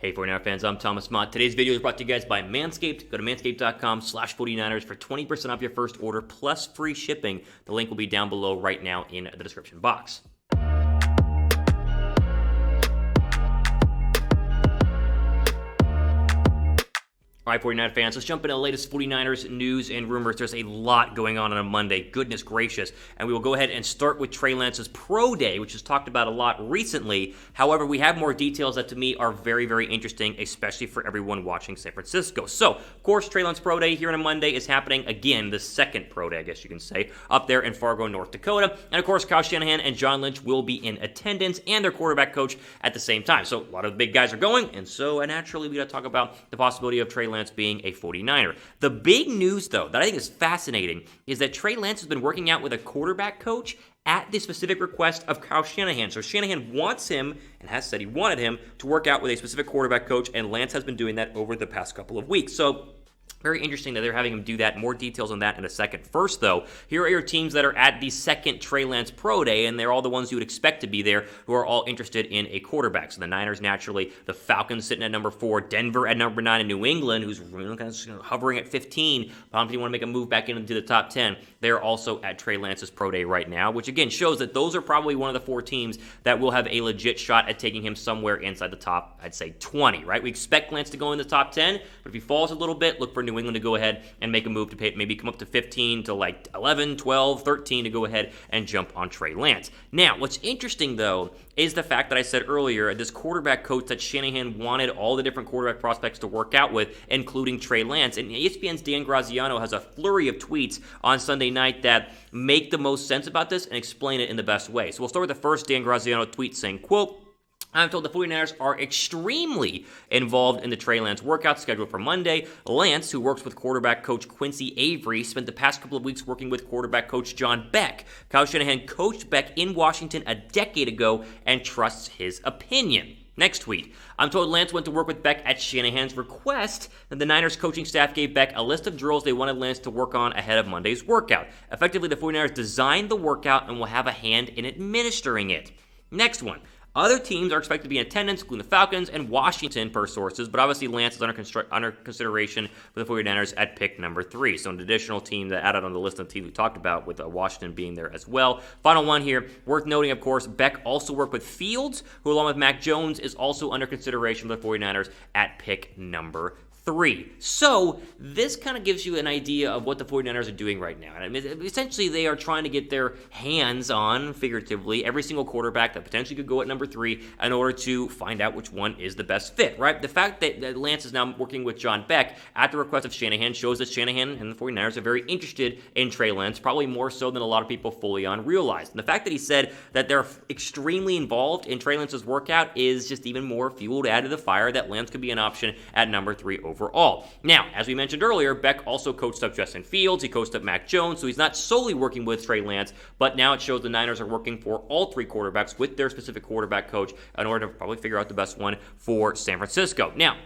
Hey 49er fans, I'm Thomas Mott. Today's video is brought to you guys by Manscaped. Go to manscaped.com/49ers for 20% off your first order plus free shipping. The link will be down below right now in the description box. All right, 49er fans, let's jump into the latest 49ers news and rumors. There's a lot going on a Monday. Goodness gracious. And we will go ahead and start with Trey Lance's pro day, which is talked about a lot recently. However, we have more details that to me are very, very interesting, especially for everyone watching San Francisco. So, of course, Trey Lance pro day here on a Monday is happening again, the second pro day, I guess you can say, up there in Fargo, North Dakota. And of course, Kyle Shanahan and John Lynch will be in attendance and their quarterback coach at the same time. So, a lot of the big guys are going. And so, naturally, we got to talk about the possibility of Trey Lance being a 49er. The big news, though, that I think is fascinating is that Trey Lance has been working out with a quarterback coach at the specific request of Kyle Shanahan. So Shanahan wants him, and has said he wanted him, to work out with a specific quarterback coach, and Lance has been doing that over the past couple of weeks. So very interesting that they're having him do that. More details on that in a second. First, though, here are your teams that are at the second Trey Lance Pro Day, and they're all the ones you would expect to be there who are all interested in a quarterback. So the Niners, naturally, the Falcons sitting at number 4, Denver at number 9, and New England, who's really kind of hovering at 15. If you want to make a move back into the top 10, they're also at Trey Lance's Pro Day right now, which again shows that those are probably one of the 4 teams that will have a legit shot at taking him somewhere inside the top, I'd say 20, right? We expect Lance to go in the top 10, but if he falls a little bit, look for New England to go ahead and make a move to maybe come up to 15 to like 11, 12, 13 to go ahead and jump on Trey Lance. Now, what's interesting, though, is the fact that I said earlier, this quarterback coach that Shanahan wanted all the different quarterback prospects to work out with, including Trey Lance. And ESPN's Dan Graziano has a flurry of tweets on Sunday night that make the most sense about this and explain it in the best way. So we'll start with the first Dan Graziano tweet saying, quote, I'm told the 49ers are extremely involved in the Trey Lance workout scheduled for Monday. Lance, who works with quarterback coach Quincy Avery, spent the past couple of weeks working with quarterback coach John Beck. Kyle Shanahan coached Beck in Washington a decade ago and trusts his opinion. Next tweet. I'm told Lance went to work with Beck at Shanahan's request, and the Niners coaching staff gave Beck a list of drills they wanted Lance to work on ahead of Monday's workout. Effectively, the 49ers designed the workout and will have a hand in administering it. Next one. Other teams are expected to be in attendance, including the Falcons and Washington, per sources, but obviously Lance is under consideration for the 49ers at pick number 3. So an additional team that added on the list of teams we talked about, with Washington being there as well. Final one here, worth noting, of course, Beck also worked with Fields, who along with Mac Jones is also under consideration for the 49ers at pick number 3. So this kind of gives you an idea of what the 49ers are doing right now. I mean, essentially, they are trying to get their hands on, figuratively, every single quarterback that potentially could go at number 3 in order to find out which one is the best fit, right? The fact that Lance is now working with John Beck at the request of Shanahan shows that Shanahan and the 49ers are very interested in Trey Lance, probably more so than a lot of people fully realized. And the fact that he said that they're extremely involved in Trey Lance's workout is just even more fuel to add to the fire that Lance could be an option at number 3 overall. Now, as we mentioned earlier, Beck also coached up Justin Fields. He coached up Mac Jones, so he's not solely working with Trey Lance, but now it shows the Niners are working for all 3 quarterbacks with their specific quarterback coach in order to probably figure out the best one for San Francisco. Now,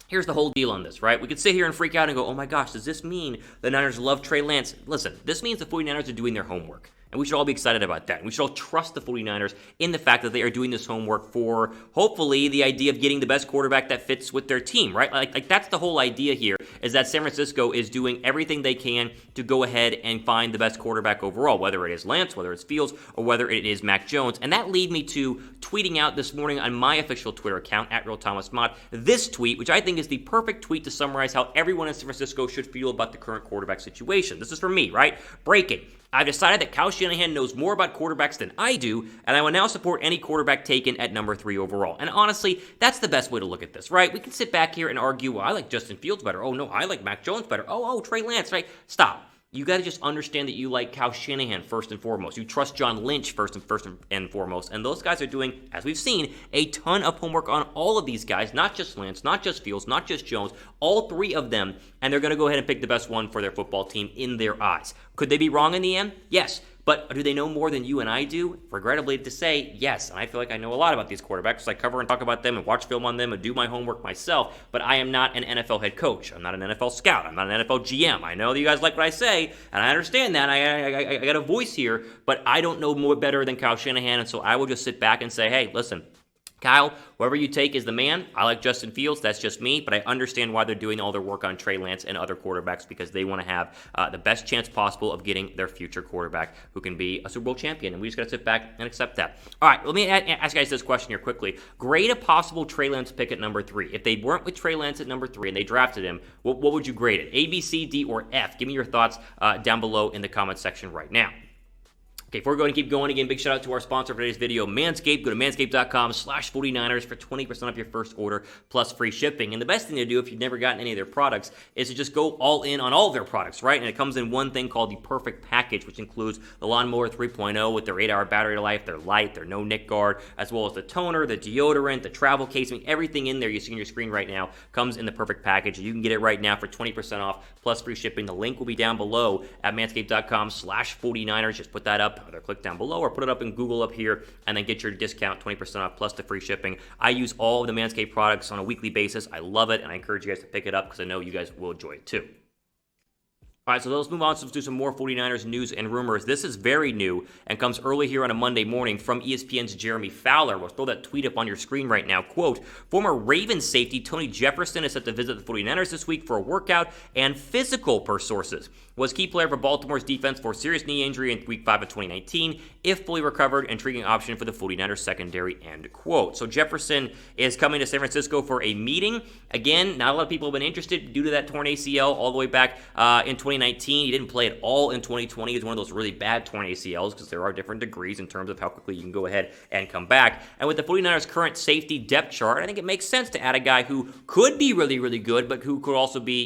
here's the whole deal on this, right? We could sit here and freak out and go, oh my gosh, does this mean the Niners love Trey Lance? Listen, this means the 49ers are doing their homework. And we should all be excited about that. We should all trust the 49ers in the fact that they are doing this homework for, hopefully, the idea of getting the best quarterback that fits with their team, right? Like that's the whole idea here, is that San Francisco is doing everything they can to go ahead and find the best quarterback overall, whether it is Lance, whether it's Fields, or whether it is Mac Jones. And that led me to tweeting out this morning on my official Twitter account, @RealThomasMott, this tweet, which I think is the perfect tweet to summarize how everyone in San Francisco should feel about the current quarterback situation. This is from me, right? Breaking. I've decided that Kyle Shanahan knows more about quarterbacks than I do, and I will now support any quarterback taken at number 3 overall. And honestly, that's the best way to look at this, right? We can sit back here and argue, well, I like Justin Fields better. Oh, no, I like Mac Jones better. Oh, Trey Lance, right? Stop. You got to just understand that you like Kyle Shanahan first and foremost. You trust John Lynch first and foremost. And those guys are doing, as we've seen, a ton of homework on all of these guys, not just Lance, not just Fields, not just Jones, all 3 of them. And they're going to go ahead and pick the best one for their football team in their eyes. Could they be wrong in the end? Yes. But do they know more than you and I do? Regrettably to say, yes. And I feel like I know a lot about these quarterbacks. I cover and talk about them and watch film on them and do my homework myself. But I am not an NFL head coach. I'm not an NFL scout. I'm not an NFL GM. I know that you guys like what I say, and I understand that. I got a voice here, but I don't know more better than Kyle Shanahan. And so I will just sit back and say, hey, listen, Kyle, whoever you take is the man. I like Justin Fields. That's just me. But I understand why they're doing all their work on Trey Lance and other quarterbacks because they want to have the best chance possible of getting their future quarterback who can be a Super Bowl champion. And we just got to sit back and accept that. All right, let me ask you guys this question here quickly. Grade a possible Trey Lance pick at number 3. If they weren't with Trey Lance at number 3 and they drafted him, what would you grade it? A, B, C, D, or F? Give me your thoughts down below in the comments section right now. Okay, before we go and keep going, again, big shout out to our sponsor for today's video, Manscaped. Go to manscaped.com/49ers for 20% off your first order plus free shipping. And the best thing to do if you've never gotten any of their products is to just go all in on all of their products, right? And it comes in one thing called the Perfect Package, which includes the Lawnmower 3.0 with their 8-hour battery life, their light, their no-nick guard, as well as the toner, the deodorant, the travel case. I mean, everything in there you see on your screen right now comes in the Perfect Package. You can get it right now for 20% off plus free shipping. The link will be down below at manscaped.com/49ers. Just put that up. Either click down below or put it up in Google up here and then get your discount 20% off plus the free shipping. I use all of the Manscaped products on a weekly basis. I love it and I encourage you guys to pick it up because I know you guys will enjoy it too. All right, so let's move on to some more 49ers news and rumors. This is very new and comes early here on a Monday morning from ESPN's Jeremy Fowler. We'll throw that tweet up on your screen right now. Quote, former Ravens safety Tony Jefferson is set to visit the 49ers this week for a workout and physical per sources. Was key player for Baltimore's defense for serious knee injury in Week 5 of 2019. If fully recovered, intriguing option for the 49ers secondary, end quote. So Jefferson is coming to San Francisco for a meeting. Again, not a lot of people have been interested due to that torn ACL all the way back in 2019. He didn't play at all in 2020. It was one of those really bad torn ACLs because there are different degrees in terms of how quickly you can go ahead and come back. And with the 49ers' current safety depth chart, I think it makes sense to add a guy who could be really, really good, but who could also be,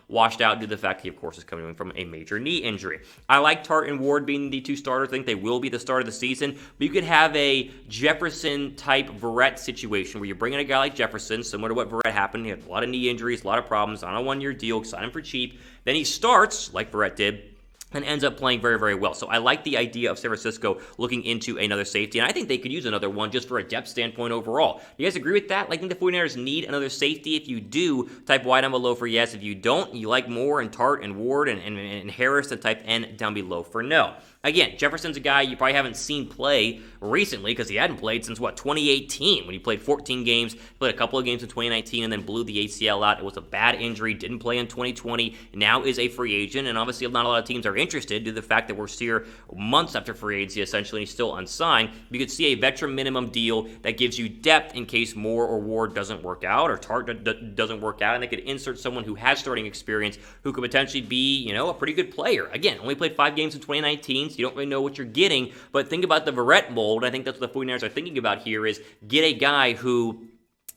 washed out due to the fact he, of course, is coming from a major knee injury. I like Tart and Ward being the two starters. I think they will be the start of the season. But you could have a Jefferson-type Verrett situation where you're bringing a guy like Jefferson, similar to what Verrett happened. He had a lot of knee injuries, a lot of problems, on a one-year deal, sign him for cheap. Then he starts, like Verrett did, and ends up playing very, very well. So I like the idea of San Francisco looking into another safety, and I think they could use another one just for a depth standpoint overall. You guys agree with that? Like, I think the 49ers need another safety. If you do, type Y down below for yes. If you don't, you like Moore and Tart and Ward and Harris, then type N down below for no. Again, Jefferson's a guy you probably haven't seen play recently because he hadn't played since, 2018 when he played 14 games, played a couple of games in 2019, and then blew the ACL out. It was a bad injury, didn't play in 2020, now is a free agent, and obviously not a lot of teams are interested due to the fact that we're here months after free agency, essentially, and he's still unsigned. You could see a veteran minimum deal that gives you depth in case Moore or Ward doesn't work out or Tart doesn't work out, and they could insert someone who has starting experience who could potentially be, a pretty good player. Again, only played 5 games in 2019, so you don't really know what you're getting, but think about the Verrett mold. I think that's what the 49ers are thinking about here is get a guy who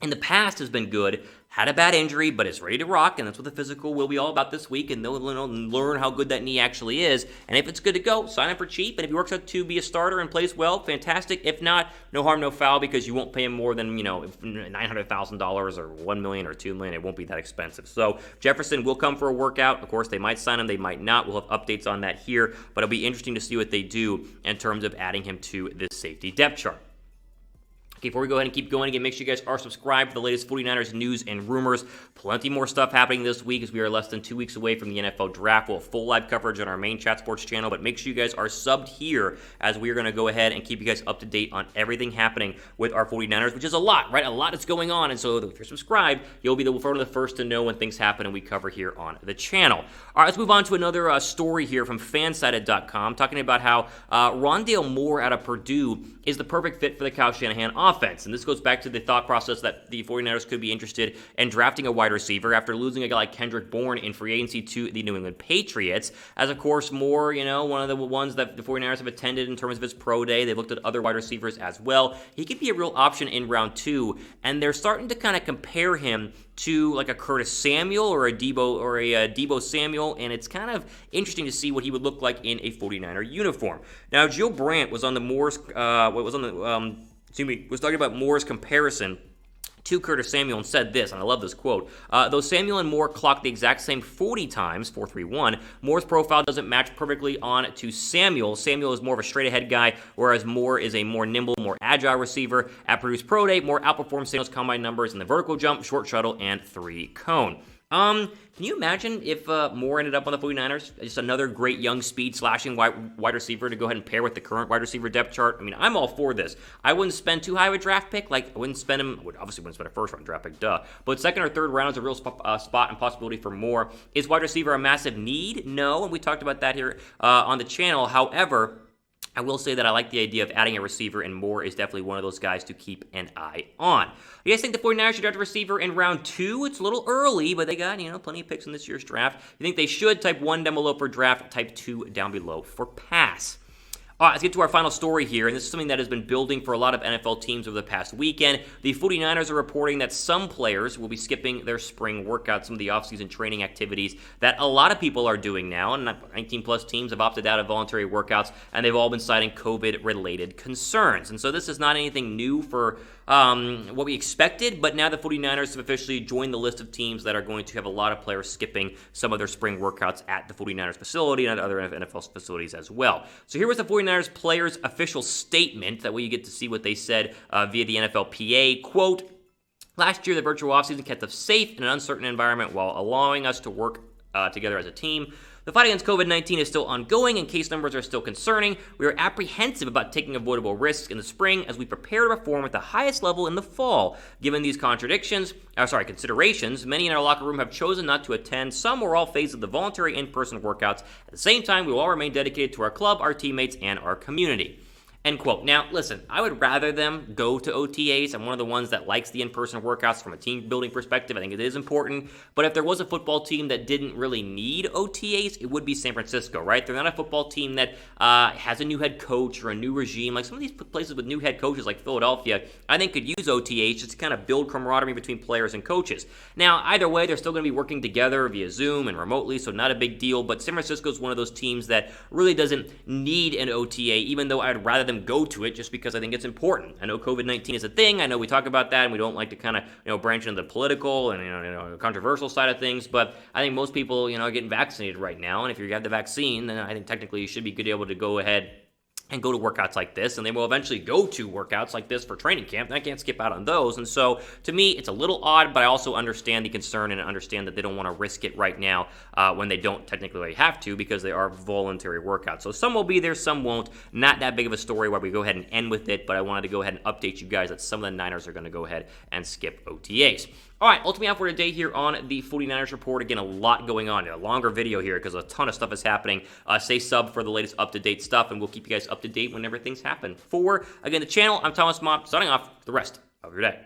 in the past has been good, had a bad injury, but is ready to rock, and that's what the physical will be all about this week, and they'll learn how good that knee actually is, and if it's good to go, sign him for cheap, and if he works out to be a starter and plays well, fantastic. If not, no harm, no foul, because you won't pay him more than, $900,000 or $1 million or $2 million. It won't be that expensive. So Jefferson will come for a workout. Of course, they might sign him, they might not. We'll have updates on that here, but it'll be interesting to see what they do in terms of adding him to this safety depth chart. Okay, before we go ahead and keep going, again, make sure you guys are subscribed for the latest 49ers news and rumors. Plenty more stuff happening this week as we are less than 2 weeks away from the NFL Draft. We'll have full live coverage on our main Chat Sports channel, but make sure you guys are subbed here as we are going to go ahead and keep you guys up to date on everything happening with our 49ers, which is a lot, right? A lot is going on, and so if you're subscribed, you'll be one of the first to know when things happen and we cover here on the channel. All right, let's move on to another story here from fansided.com talking about how Rondale Moore out of Purdue is the perfect fit for the Kyle Shanahan offense. And this goes back to the thought process that the 49ers could be interested in drafting a wide receiver after losing a guy like Kendrick Bourne in free agency to the New England Patriots. As, of course, Moore, one of the ones that the 49ers have attended in terms of his pro day. They've looked at other wide receivers as well. He could be a real option in round 2, and they're starting to kind of compare him to like a Curtis Samuel or a Debo Samuel, and it's kind of interesting to see what he would look like in a 49er uniform. Now, Joe Brandt was on the Moore's, was talking about Moore's comparison to Curtis Samuel and said this, and I love this quote, though Samuel and Moore clocked the exact same 40 times, 4.31, Moore's profile doesn't match perfectly on to Samuel. Samuel is more of a straight-ahead guy, whereas Moore is a more nimble, more agile receiver. At Purdue's Pro Day, Moore outperformed Samuel's combine numbers in the vertical jump, short shuttle, and 3-cone. Can you imagine if Moore ended up on the 49ers? Just another great young speed slashing wide receiver to go ahead and pair with the current wide receiver depth chart. I mean, I'm all for this. I wouldn't spend too high of a draft pick. Like, I wouldn't spend him, obviously wouldn't spend a first round draft pick, duh. But second or third round is a real spot and possibility for Moore. Is wide receiver a massive need? No, and we talked about that here on the channel. However, I will say that I like the idea of adding a receiver, and Moore is definitely one of those guys to keep an eye on. You guys think the 49ers should draft a receiver in round 2? It's a little early, but they got, plenty of picks in this year's draft. You think they should? Type 1 down below for draft, type 2 down below for pass. All right, let's get to our final story here, and this is something that has been building for a lot of NFL teams over the past weekend. The 49ers are reporting that some players will be skipping their spring workouts, some of the offseason training activities that a lot of people are doing now, and 19-plus teams have opted out of voluntary workouts, and they've all been citing COVID-related concerns. And so this is not anything new for what we expected, but now the 49ers have officially joined the list of teams that are going to have a lot of players skipping some of their spring workouts at the 49ers facility and at other NFL facilities as well. So here was the 49ers players' official statement. That way you get to see what they said via the NFLPA. Quote, "Last year, the virtual offseason kept us safe in an uncertain environment while allowing us to work together as a team. The fight against COVID-19 is still ongoing and case numbers are still concerning. We are apprehensive about taking avoidable risks in the spring as we prepare to perform at the highest level in the fall. Given these considerations, many in our locker room have chosen not to attend some or all phases of the voluntary in-person workouts. At the same time, we will all remain dedicated to our club, our teammates, and our community." End quote. Now, listen, I would rather them go to OTAs. I'm one of the ones that likes the in-person workouts from a team building perspective. I think it is important. But if there was a football team that didn't really need OTAs, it would be San Francisco, right? They're not a football team that has a new head coach or a new regime. Like some of these places with new head coaches like Philadelphia, I think could use OTAs just to kind of build camaraderie between players and coaches. Now, either way, they're still going to be working together via Zoom and remotely, so not a big deal. But San Francisco is one of those teams that really doesn't need an OTA, even though I'd rather them go to it just because I think it's important. I know COVID-19 is a thing. I know we talk about that and we don't like to kind of branch into the political and controversial side of things, but I think most people are getting vaccinated right now, and if you have the vaccine, then I think technically you should be able to go ahead and go to workouts like this, and they will eventually go to workouts like this for training camp, and I can't skip out on those. And so, to me, it's a little odd, but I also understand the concern and understand that they don't want to risk it right now when they don't technically have to because they are voluntary workouts. So some will be there, some won't. Not that big of a story where we go ahead and end with it, but I wanted to go ahead and update you guys that some of the Niners are going to go ahead and skip OTAs. All right, ultimately out for today here on the 49ers Report. Again, a lot going on. A longer video here because a ton of stuff is happening. Stay sub for the latest up-to-date stuff, and we'll keep you guys up to date whenever things happen. For, again, the channel, I'm Thomas Mott, signing off for the rest of your day.